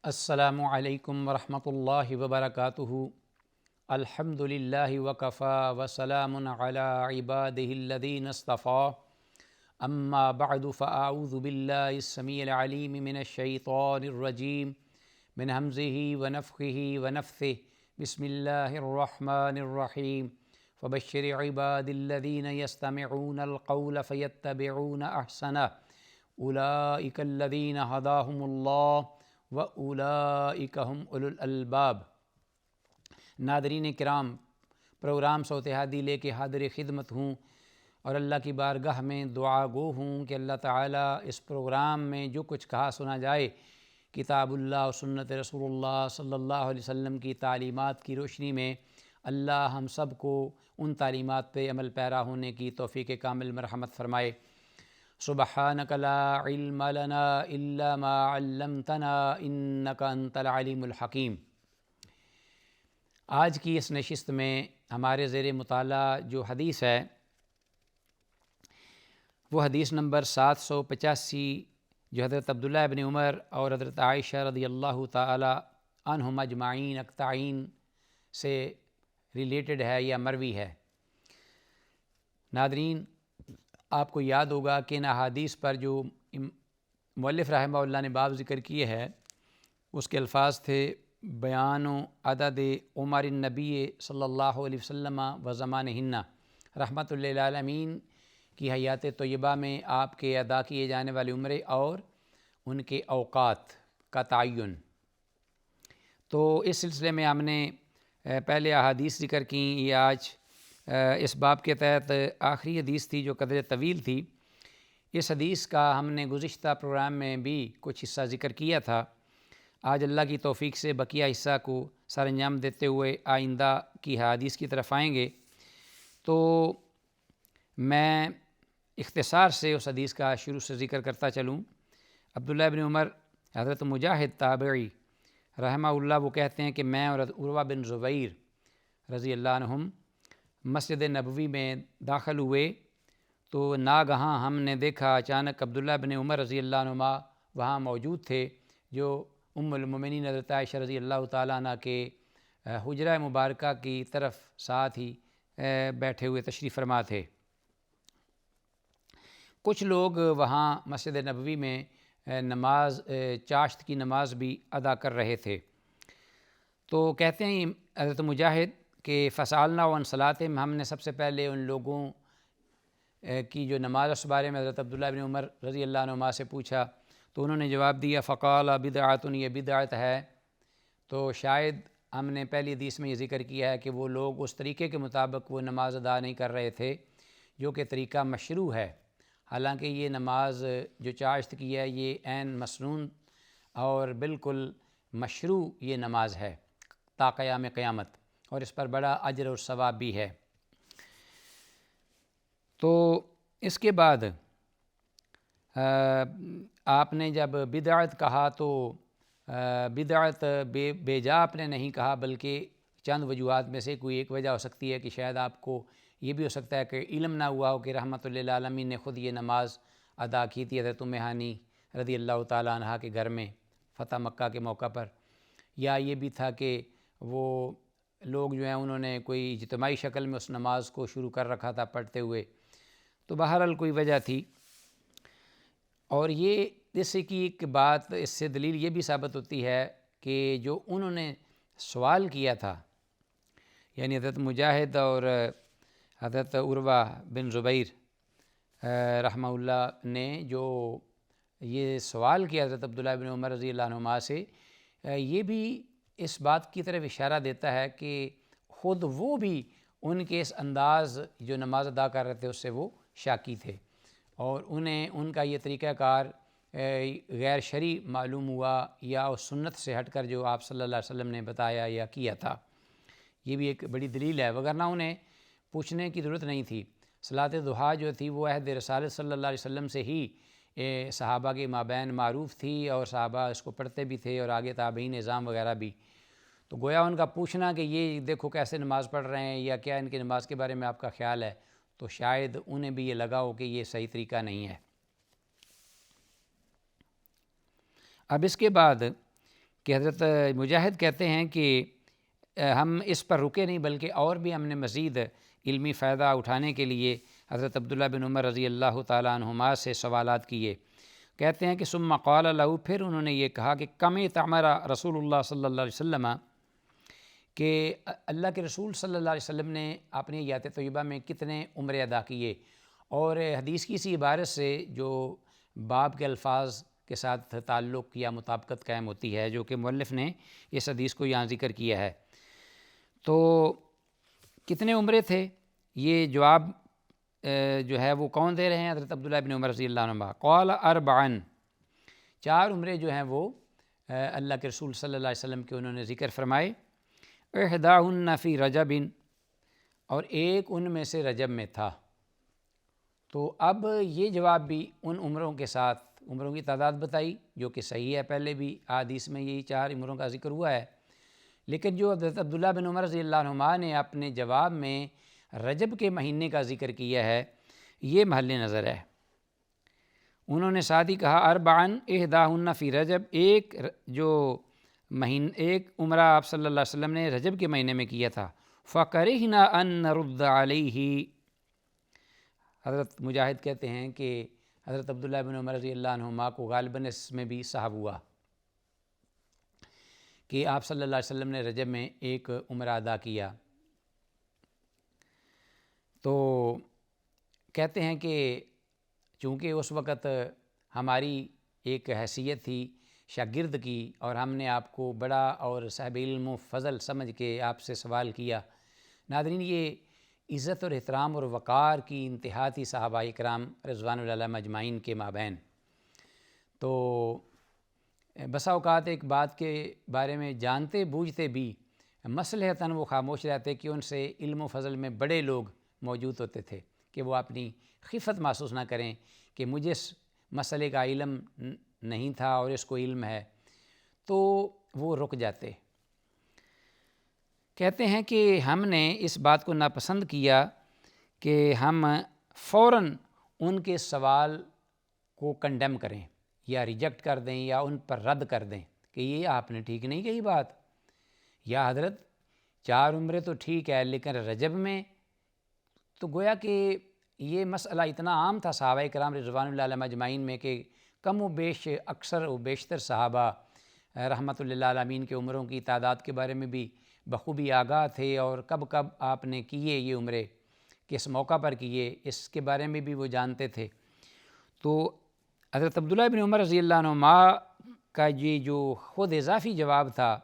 السلام علیکم ورحمۃ اللہ وبرکاتہ۔ الحمد للہ وکفی وسلام علی عبادہ الذین اصطفیٰ، اما بعد فاعوذ باللہ السمیع العلیم من الشیطان الرجیم من ہمزہ ونفخہ ونفثہ، بسم اللہ الرحمن الرحیم۔ فبشر عباد الذین یستمعون القول فیتبعون احسنہ، اولئک الذین ھداھم اللہ وَأُولَئِكَ هُمْ أُولُو الْأَلْبَابِ۔ ناظرین کرام، پروگرام صوت ہادی لے کے حاضر خدمت ہوں اور اللہ کی بارگاہ میں دعا گو ہوں کہ اللہ تعالیٰ اس پروگرام میں جو کچھ کہا سنا جائے کتاب اللہ و سنت رسول اللہ صلی اللہ علیہ وسلم کی تعلیمات کی روشنی میں اللہ ہم سب کو ان تعلیمات پہ عمل پیرا ہونے کی توفیق کامل مرحمت فرمائے۔ سبحانک لا علم لنا الا ما علمتنا انک انت العلیم الحکیم۔ آج کی اس نشست میں ہمارے زیر مطالعہ جو حدیث ہے وہ حدیث نمبر 785، جو حضرت عبداللہ ابن عمر اور حضرت عائشہ رضی اللہ تعالی عنہم اجمعین اقطعین سے ریلیٹڈ ہے یا مروی ہے۔ ناظرین، آپ کو یاد ہوگا کہ ان احادیث پر جو مؤلف رحمہ اللہ نے باب ذکر کیے ہے اس کے الفاظ تھے: بیان و عدد عمر النبی صلی اللہ علیہ وسلم و زمانہن، رحمۃ للعالمین کی حیات طیبہ میں آپ کے ادا کیے جانے والے عمرے اور ان کے اوقات کا تعین۔ تو اس سلسلے میں ہم نے پہلے احادیث ذکر کیں۔ یہ آج اس باب کے تحت آخری حدیث تھی جو قدر طویل تھی۔ اس حدیث کا ہم نے گزشتہ پروگرام میں بھی کچھ حصہ ذکر کیا تھا۔ آج اللہ کی توفیق سے بقیہ حصہ کو سر انجام دیتے ہوئے آئندہ کی حدیث کی طرف آئیں گے۔ تو میں اختصار سے اس حدیث کا شروع سے ذکر کرتا چلوں۔ عبداللہ ابن عمر، حضرت مجاہد تابعی رحمہ اللہ، وہ کہتے ہیں کہ میں اور عروہ بن زبیر رضی اللہ عنہم مسجد نبوی میں داخل ہوئے تو ناگہاں ہم نے دیکھا اچانک عبداللہ بن عمر رضی اللہ عنہما وہاں موجود تھے، جو ام المومنین حضرت عائشہ رضی اللہ تعالیٰ عنہ کے حجرہ مبارکہ کی طرف ساتھ ہی بیٹھے ہوئے تشریف فرما تھے۔ کچھ لوگ وہاں مسجد نبوی میں نماز چاشت کی نماز بھی ادا کر رہے تھے۔ تو کہتے ہیں حضرت مجاہد کہ فسالنا عن صلاتہم، ہم نے سب سے پہلے ان لوگوں کی جو نماز اس بارے میں حضرت عبداللہ بن عمر رضی اللہ عنہما سے پوچھا تو انہوں نے جواب دیا فقال بدعۃ، یہ بدعت ہے۔ تو شاید ہم نے پہلی حدیث میں یہ ذکر کیا ہے کہ وہ لوگ اس طریقے کے مطابق وہ نماز ادا نہیں کر رہے تھے جو کہ طریقہ مشروع ہے، حالانکہ یہ نماز جو چاشت کی ہے یہ عین مسنون اور بالکل مشروع یہ نماز ہے تا قیام قیامت، اور اس پر بڑا اجر اور ثواب بھی ہے۔ تو اس کے بعد آپ نے جب بدعت کہا تو بدعت بے جا آپ نے نہیں کہا، بلکہ چند وجوہات میں سے کوئی ایک وجہ ہو سکتی ہے کہ شاید آپ کو یہ بھی ہو سکتا ہے کہ علم نہ ہوا ہو کہ رحمۃ للعالمین نے خود یہ نماز ادا کی تھی حضرت ام ہانی رضی اللہ تعالیٰ عنہ کے گھر میں فتح مکہ کے موقع پر، یا یہ بھی تھا کہ وہ لوگ جو ہیں انہوں نے کوئی اجتماعی شکل میں اس نماز کو شروع کر رکھا تھا پڑھتے ہوئے۔ تو بہرحال کوئی وجہ تھی، اور یہ اس کی ایک بات، اس سے دلیل یہ بھی ثابت ہوتی ہے کہ جو انہوں نے سوال کیا تھا، یعنی حضرت مجاہد اور حضرت عروہ بن زبیر رحمہ اللہ نے جو یہ سوال کیا حضرت عبداللہ بن عمر رضی اللہ عنہما سے، یہ بھی اس بات کی طرف اشارہ دیتا ہے کہ خود وہ بھی ان کے اس انداز جو نماز ادا کر رہے تھے اس سے وہ شاکی تھے، اور انہیں ان کا یہ طریقہ کار غیر شرعی معلوم ہوا یا اس سنت سے ہٹ کر جو آپ صلی اللہ علیہ وسلم نے بتایا یا کیا تھا۔ یہ بھی ایک بڑی دلیل ہے، وگرنہ انہیں پوچھنے کی ضرورت نہیں تھی۔ صلاۃ ضحیٰ جو تھی وہ عہد رسالت صلی اللہ علیہ وسلم سے ہی صحابہ کے مابین معروف تھی، اور صحابہ اس کو پڑھتے بھی تھے اور آگے تابعین نظام وغیرہ بھی۔ تو گویا ان کا پوچھنا کہ یہ دیکھو کیسے نماز پڑھ رہے ہیں یا کیا ان کی نماز کے بارے میں آپ کا خیال ہے، تو شاید انہیں بھی یہ لگا ہو کہ یہ صحیح طریقہ نہیں ہے۔ اب اس کے بعد کہ حضرت مجاہد کہتے ہیں کہ ہم اس پر رکے نہیں بلکہ اور بھی ہم نے مزید علمی فائدہ اٹھانے کے لیے حضرت عبداللہ بن عمر رضی اللہ تعالیٰ عنہما سے سوالات کیے۔ کہتے ہیں کہ ثم قال له، پھر انہوں نے یہ کہا کہ کم تعمر رسول اللہ صلی اللہ علیہ وسلم، کہ اللہ کے رسول صلی اللہ علیہ وسلم نے اپنی حیات طیبہ میں کتنے عمرے ادا کیے۔ اور حدیث کی اسی عبارت سے جو باب کے الفاظ کے ساتھ تعلق یا مطابقت قائم ہوتی ہے، جو کہ مؤلف نے اس حدیث کو یہاں ذکر کیا ہے۔ تو کتنے عمرے تھے، یہ جواب جو ہے وہ کون دے رہے ہیں؟ حضرت عبداللہ بن عمر رضی اللہ عنہ۔ قال اربعن، 4 عمرے جو ہیں وہ اللہ کے رسول صلی اللہ علیہ وسلم کے انہوں نے ذکر فرمائے۔ احداہن فی رجب، اور ایک ان میں سے رجب میں تھا۔ تو اب یہ جواب بھی ان عمروں کے ساتھ عمروں کی تعداد بتائی جو کہ صحیح ہے، پہلے بھی احادیث میں یہی 4 عمروں کا ذکر ہوا ہے، لیکن جو حضرت عبداللہ بن عمر رضی اللہ عنہما نے اپنے جواب میں رجب کے مہینے کا ذکر کیا ہے، یہ محل نظر ہے۔ انہوں نے ساتھ ہی کہا اربعن احداہن فی رجب، ایک عمرہ آپ صلی اللہ علیہ وسلم نے رجب کے مہینے میں کیا تھا۔ فَكَرِهْنَا أَن نَرُدَّ عَلَيْهِ، حضرت مجاہد کہتے ہیں کہ حضرت عبداللہ بن عمر رضی اللہ عنہما کو غالباً اس میں بھی صحب ہوا کہ آپ صلی اللہ علیہ وسلم نے رجب میں ایک عمرہ ادا کیا۔ تو کہتے ہیں کہ چونکہ اس وقت ہماری ایک حیثیت تھی شاگرد کی، اور ہم نے آپ کو بڑا اور صاحب علم و فضل سمجھ کے آپ سے سوال کیا۔ ناظرین، یہ عزت اور احترام اور وقار کی انتہا تھی صحابہ کرام رضوان اللہ علیہم اجمعین کے مابین۔ تو بسا اوقات ایک بات کے بارے میں جانتے بوجھتے بھی مصلحتاً وہ خاموش رہتے کہ ان سے علم و فضل میں بڑے لوگ موجود ہوتے تھے، کہ وہ اپنی خفت محسوس نہ کریں کہ مجھے اس مسئلے کا علم نہیں تھا اور اس کو علم ہے، تو وہ رک جاتے۔ کہتے ہیں کہ ہم نے اس بات کو ناپسند کیا کہ ہم فوراً ان کے سوال کو کنڈیم کریں یا ریجیکٹ کر دیں یا ان پر رد کر دیں کہ یہ آپ نے ٹھیک نہیں کہی بات، یا حضرت 4 عمرے تو ٹھیک ہے لیکن رجب میں، تو گویا کہ یہ مسئلہ اتنا عام تھا صحابہ کرام رضوان اللہ علیہم اجمعین میں کہ کم و بیش اکثر و بیشتر صحابہ رحمۃ اللہ علیہم کے عمروں کی تعداد کے بارے میں بھی بخوبی آگاہ تھے، اور کب کب آپ نے کیے یہ عمرے، کس موقع پر کیے، اس کے بارے میں بھی وہ جانتے تھے۔ تو حضرت عبداللہ بن عمر رضی اللہ عنہما کا یہ جو خود اضافی جواب تھا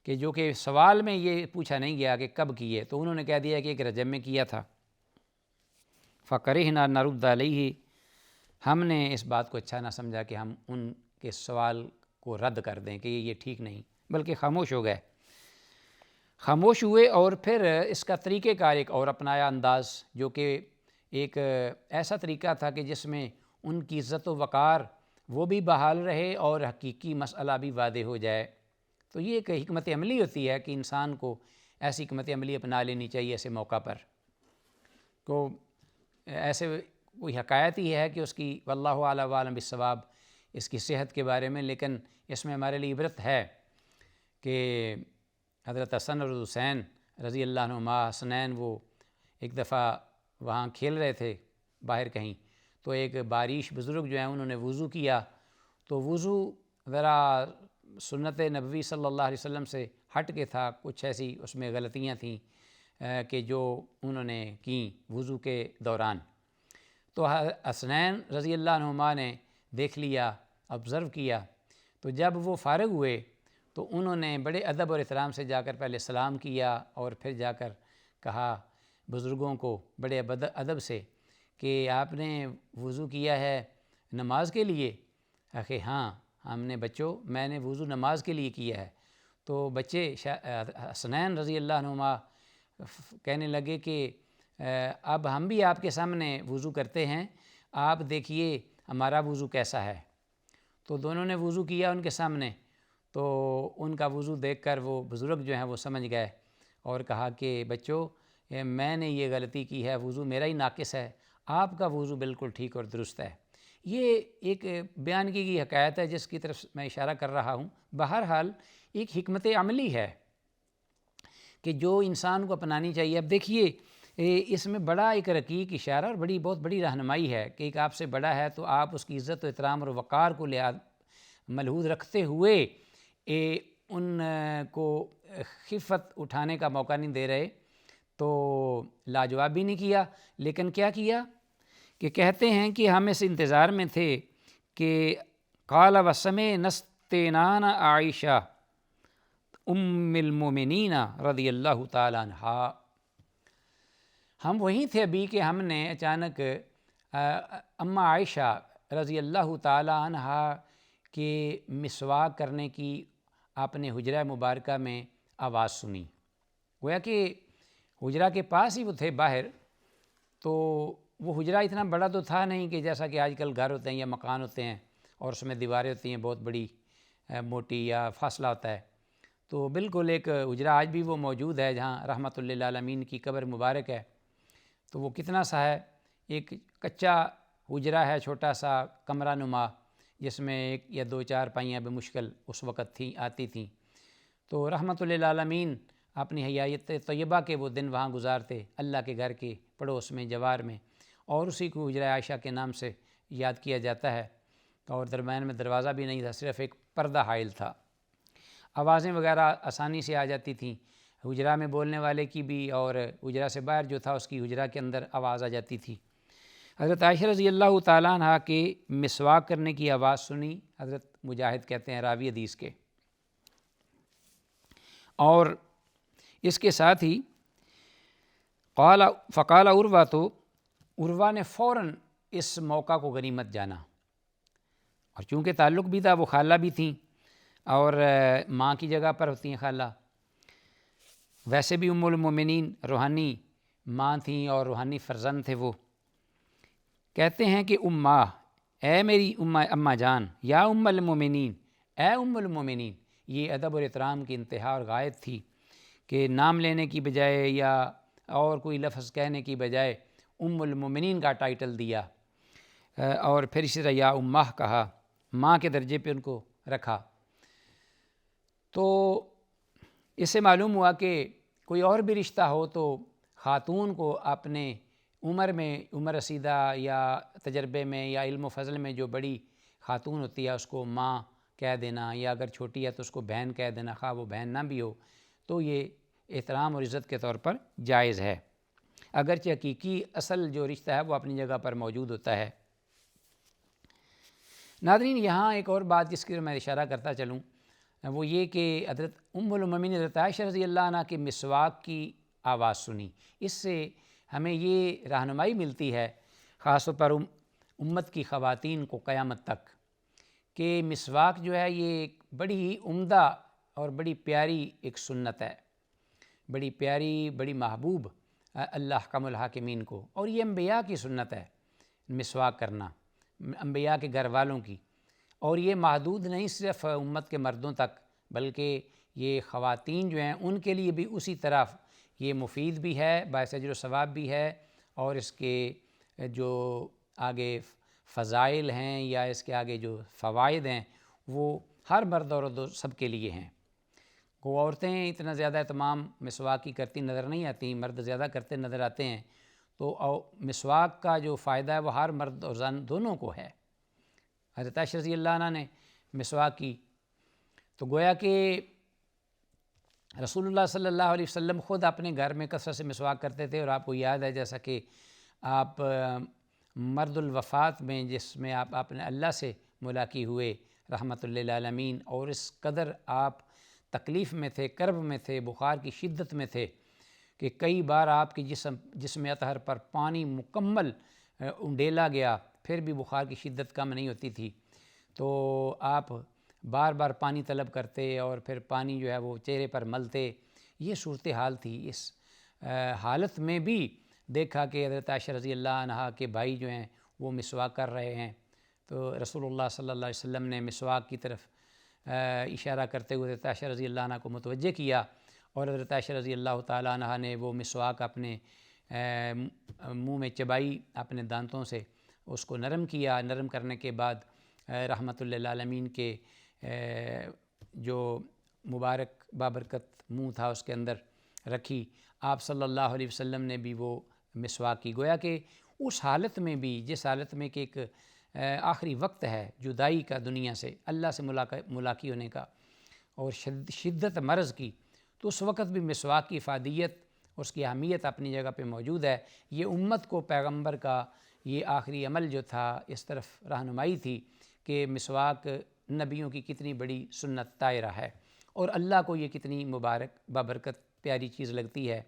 کہ جو کہ سوال میں یہ پوچھا نہیں گیا کہ کب کیے، تو انہوں نے کہہ دیا کہ ایک رجب میں کیا تھا۔ فَكَرِهْنَا نَرُدَّ عَلَيْهِ، ہم نے اس بات کو اچھا نہ سمجھا کہ ہم ان کے سوال کو رد کر دیں کہ یہ ٹھیک نہیں، بلکہ خاموش ہو گئے، خاموش ہوئے۔ اور پھر اس کا طریقہ کار ایک اور اپنایا انداز، جو کہ ایک ایسا طریقہ تھا کہ جس میں ان کی عزت و وقار وہ بھی بحال رہے اور حقیقی مسئلہ بھی واضح ہو جائے۔ تو یہ ایک حکمت عملی ہوتی ہے کہ انسان کو ایسی حکمت عملی اپنا لینی چاہیے ایسے موقع پر۔ تو ایسے کوئی حکایت ہی ہے کہ اس کی واللہ اعلیٰ وعلم بالصواب اس کی صحت کے بارے میں، لیکن اس میں ہمارے لیے عبرت ہے کہ حضرت حسن اور حسین رضی اللہ عنہما، حسنین، وہ ایک دفعہ وہاں کھیل رہے تھے باہر کہیں، تو ایک باریش بزرگ جو ہیں انہوں نے وضو کیا، تو وضو ذرا سنت نبوی صلی اللہ علیہ وسلم سے ہٹ کے تھا، کچھ ایسی اس میں غلطیاں تھیں کہ جو انہوں نے کیں وضو کے دوران۔ تو حسنین رضی اللہ عنہما نے دیکھ لیا، آبزرو کیا، تو جب وہ فارغ ہوئے تو انہوں نے بڑے ادب اور احترام سے جا کر پہلے سلام کیا اور پھر جا کر کہا بزرگوں کو بڑے ادب سے کہ آپ نے وضو کیا ہے نماز کے لیے؟ کہ ہاں ہم نے بچوں میں نے وضو نماز کے لیے کیا ہے۔ تو بچے حسنین رضی اللہ عنہما کہنے لگے کہ اب ہم بھی آپ کے سامنے وضو کرتے ہیں، آپ دیکھیے ہمارا وضو کیسا ہے۔ تو دونوں نے وضو کیا ان کے سامنے، تو ان کا وضو دیکھ کر وہ بزرگ جو ہیں وہ سمجھ گئے اور کہا کہ بچوں میں نے یہ غلطی کی ہے، وضو میرا ہی ناقص ہے، آپ کا وضو بالکل ٹھیک اور درست ہے۔ یہ ایک بیان کی گئی حکایت ہے جس کی طرف میں اشارہ کر رہا ہوں۔ بہرحال ایک حکمت عملی ہے کہ جو انسان کو اپنانی چاہیے۔ اب دیکھیے اس میں بڑا ایک رقیق اشارہ اور بہت بڑی رہنمائی ہے کہ ایک آپ سے بڑا ہے تو آپ اس کی عزت و احترام اور وقار کو ملحوظ رکھتے ہوئے ان کو خفت اٹھانے کا موقع نہیں دے رہے، تو لاجواب بھی نہیں کیا، لیکن کیا کیا کہ کہتے ہیں کہ ہم اس انتظار میں تھے کہ قال وسمع نستینان عائشہ ام المومنین رضی اللہ تعالیٰ عنہا، ہم وہیں تھے ابھی کہ ہم نے اچانک اماں عائشہ رضی اللہ تعالیٰ عنہا کے مسواک کرنے کی اپنے حجرہ مبارکہ میں آواز سنی۔ گویا کہ حجرہ کے پاس ہی وہ تھے باہر، تو وہ حجرہ اتنا بڑا تو تھا نہیں کہ جیسا کہ آج کل گھر ہوتے ہیں یا مکان ہوتے ہیں اور اس میں دیواریں ہوتی ہیں بہت بڑی موٹی یا فاصلہ ہوتا ہے، تو بالکل ایک حجرہ آج بھی وہ موجود ہے جہاں رحمۃ للعالمین کی قبر مبارک ہے۔ تو وہ کتنا سا ہے، ایک کچا حجرہ ہے، چھوٹا سا کمرہ نما، جس میں ایک یا دو چار پائیاں بمشکل اس وقت آتی تھیں۔ تو رحمۃ للعالمین اپنی حیات طیبہ کے وہ دن وہاں گزارتے، اللہ کے گھر کے پڑوس میں، جوار میں، اور اسی کو حجرہ عائشہ کے نام سے یاد کیا جاتا ہے۔ اور درمیان میں دروازہ بھی نہیں تھا، صرف ایک پردہ حائل تھا۔ آوازیں وغیرہ آسانی سے آ جاتی تھیں، حجرہ میں بولنے والے کی بھی اور حجرہ سے باہر جو تھا اس کی حجرہ کے اندر آواز آ جاتی تھی۔ حضرت عائشہ رضی اللہ تعالیٰ عنہ کے مسواک کرنے کی آواز سنی، حضرت مجاہد کہتے ہیں راوی حدیث کے، اور اس کے ساتھ ہی فقال عروہ، تو عروہ نے فوراً اس موقع کو غنیمت جانا، اور چونکہ تعلق بھی تھا، وہ خالہ بھی تھیں اور ماں کی جگہ پر ہوتی ہیں خالہ، ویسے بھی ام المومنین روحانی ماں تھیں اور روحانی فرزند تھے وہ۔ کہتے ہیں کہ اماں، اے میری اماں جان، یا ام المومنین، اے ام المومنین، یہ ادب اور احترام کی انتہا اور غایت تھی کہ نام لینے کی بجائے یا اور کوئی لفظ کہنے کی بجائے ام المومنین کا ٹائٹل دیا، اور پھر اسی طرح یا امہ کہا، ماں کے درجے پہ ان کو رکھا۔ تو اس سے معلوم ہوا کہ کوئی اور بھی رشتہ ہو تو خاتون کو اپنے عمر رسیدہ یا تجربے میں یا علم و فضل میں جو بڑی خاتون ہوتی ہے اس کو ماں کہہ دینا، یا اگر چھوٹی ہے تو اس کو بہن کہہ دینا، خواہ وہ بہن نہ بھی ہو، تو یہ احترام اور عزت کے طور پر جائز ہے، اگرچہ حقیقی اصل جو رشتہ ہے وہ اپنی جگہ پر موجود ہوتا ہے۔ ناظرین، یہاں ایک اور بات جس کی میں اشارہ کرتا چلوں، وہ یہ کہ حضرت ام المومنین حضرت عائشہ رضی اللہ عنہ کے مسواک کی آواز سنی۔ اس سے ہمیں یہ رہنمائی ملتی ہے خاص طور پر امت کی خواتین کو قیامت تک، کہ مسواک جو ہے یہ ایک بڑی ہی عمدہ اور بڑی پیاری ایک سنت ہے، بڑی پیاری، بڑی محبوب اللہ احکم الحاکمین کو، اور یہ انبیاء کی سنت ہے مسواک کرنا، انبیاء کے گھر والوں کی، اور یہ محدود نہیں صرف امت کے مردوں تک، بلکہ یہ خواتین جو ہیں ان کے لیے بھی اسی طرح یہ مفید بھی ہے، باعث اجر و ثواب بھی ہے، اور اس کے جو آگے فضائل ہیں یا اس کے آگے جو فوائد ہیں وہ ہر مرد اور سب کے لیے ہیں۔ کو عورتیں اتنا زیادہ اہتمام مسواک کی کرتی نظر نہیں آتی، مرد زیادہ کرتے نظر آتے ہیں، تو مسواک کا جو فائدہ ہے وہ ہر مرد اور زن دونوں کو ہے۔ حضرت عائشہ رضی اللہ عنہ نے مسواک کی تو گویا کہ رسول اللہ صلی اللہ علیہ وسلم خود اپنے گھر میں کثرت سے مسواک کرتے تھے، اور آپ کو یاد ہے جیسا کہ آپ مرد الوفات میں جس میں آپ اپنے اللہ سے ملاقات ہوئے رحمۃ للعالمین، اور اس قدر آپ تکلیف میں تھے، کرب میں تھے، بخار کی شدت میں تھے کہ کئی بار آپ کی جسم اطہر پر پانی مکمل انڈیلا گیا، پھر بھی بخار کی شدت کم نہیں ہوتی تھی، تو آپ بار بار پانی طلب کرتے اور پھر پانی جو ہے وہ چہرے پر ملتے۔ یہ صورتحال تھی۔ اس حالت میں بھی دیکھا کہ حضرت عائشہ رضی اللہ عنہا کے بھائی جو ہیں وہ مسواک کر رہے ہیں، تو رسول اللہ صلی اللہ علیہ وسلم نے مسواک کی طرف اشارہ کرتے ہوئے حضرت عائشہ رضی اللہ عنہ کو متوجہ کیا، اور حضرت عائشہ رضی اللہ تعالیٰ عنہ نے وہ مسواک اپنے منہ میں چبائی اپنے دانتوں سے، اس کو نرم کیا، نرم کرنے کے بعد رحمت للعالمین کے جو مبارک بابرکت منہ تھا اس کے اندر رکھی۔ آپ صلی اللہ علیہ وسلم نے بھی وہ مسواک کی، گویا کہ اس حالت میں بھی، جس حالت میں کہ ایک آخری وقت ہے جدائی کا دنیا سے، اللہ سے ملاقات ہونے کا اور شدت مرض کی، تو اس وقت بھی مسواک کی افادیت، اس کی اہمیت اپنی جگہ پہ موجود ہے۔ یہ امت کو پیغمبر کا یہ آخری عمل جو تھا اس طرف رہنمائی تھی کہ مسواک نبیوں کی کتنی بڑی سنت طائرہ ہے اور اللہ کو یہ کتنی مبارک بابرکت پیاری چیز لگتی ہے۔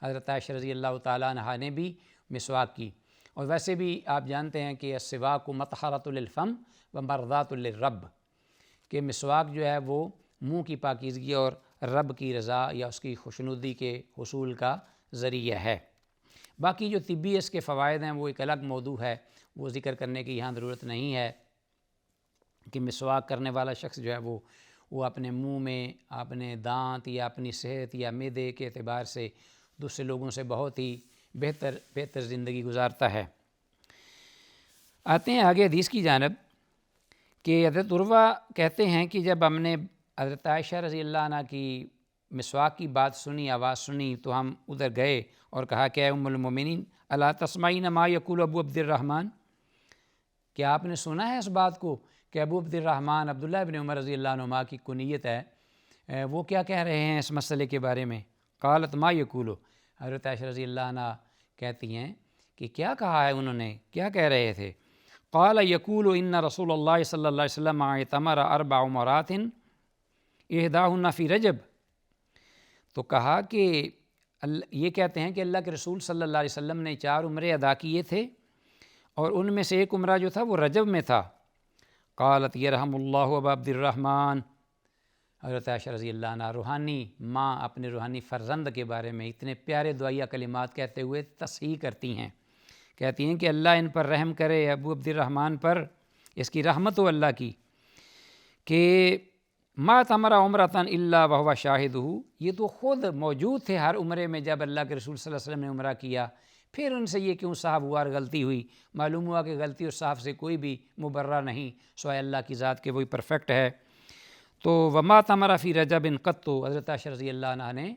حضرت عائشہ رضی اللہ تعالیٰ عنہا نے بھی مسواک کی، اور ویسے بھی آپ جانتے ہیں کہ السواک مطہرۃ للفم و مرضات للرب، کہ مسواک جو ہے وہ منہ کی پاکیزگی اور رب کی رضا یا اس کی خوشنودی کے حصول کا ذریعہ ہے۔ باقی جو طبی اس کے فوائد ہیں وہ ایک الگ موضوع ہے، وہ ذکر کرنے کی یہاں ضرورت نہیں ہے کہ مسواک کرنے والا شخص جو ہے وہ اپنے منہ میں، اپنے دانت یا اپنی صحت یا معدے کے اعتبار سے دوسرے لوگوں سے بہت ہی بہتر زندگی گزارتا ہے۔ آتے ہیں آگے حدیث کی جانب کہ حضرت عروہ کہتے ہیں کہ جب ہم نے حضرت عائشہ رضی اللہ عنہ کی مسواک کی بات سنی، آواز سنی، تو ہم ادھر گئے اور کہا کہ اے ام المومنین الا تسمعین ما یقول ابو عبد الرحمن، کیا آپ نے سنا ہے اس بات کو کہ ابو عبد الرحمن عبداللہ ابن عمر رضی اللہ عنہما کی کنیت ہے، وہ کیا کہہ رہے ہیں اس مسئلے کے بارے میں؟ قالت ما یقول، حضرت عائشہ رضی اللہ عنہ کہتی ہیں کہ کیا کہا ہے انہوں نے، کیا کہہ رہے تھے؟ قال یقول ان رسول اللہ صلی اللہ علیہ وسلم اعتمر 4 عمرات احداہن فی رجب، تو کہا کہ یہ کہتے ہیں کہ اللہ کے رسول صلی اللہ علیہ وسلم نے 4 عمرے ادا کیے تھے اور ان میں سے ایک عمرہ جو تھا وہ رجب میں تھا۔ قالت یرحم اللہ ابا عبد الرحمن، حضرت عائشہ رضی اللہ عنہ روحانی ماں اپنے روحانی فرزند کے بارے میں اتنے پیارے دعائیہ کلمات کہتے ہوئے تصحیح کرتی ہیں، کہتی ہیں کہ اللہ ان پر رحم کرے، ابو عبد الرحمن پر اس کی رحمت ہو اللہ کی، کہ ما تمر عمرتن الا وهو شاہدہ، یہ تو خود موجود تھے ہر عمرے میں جب اللہ کے رسول صلی اللہ علیہ وسلم نے عمرہ کیا، پھر ان سے یہ کیوں صاحب ہوا اور غلطی ہوئی؟ معلوم ہوا کہ غلطی اور صاحب سے کوئی بھی مبرہ نہیں سوائے اللہ کی ذات کے، وہی پرفیکٹ ہے۔ تو وما تمر فی رجب قط، حضرت عائشہ رضی اللہ عنہ نے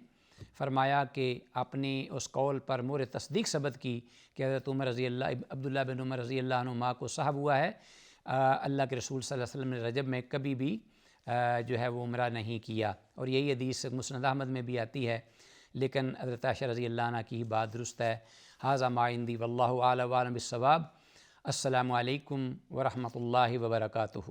فرمایا کہ اپنی اس قول پر مور تصدیق ثبت کی کہ حضرت عبداللہ بن عمر رضی اللہ عنہما کو صاحب ہوا ہے، اللہ کے رسول صلی اللہ علیہ وسلم نے رجب میں کبھی بھی جو ہے وہ عمرہ نہیں کیا، اور یہی حدیث مسند احمد میں بھی آتی ہے، لیکن حضرت عائشہ رضی اللہ عنہ کی بات درست ہے۔ ھذا ما عندی واللہ اعلم بالصواب۔ السلام علیکم ورحمۃ اللہ وبرکاتہ۔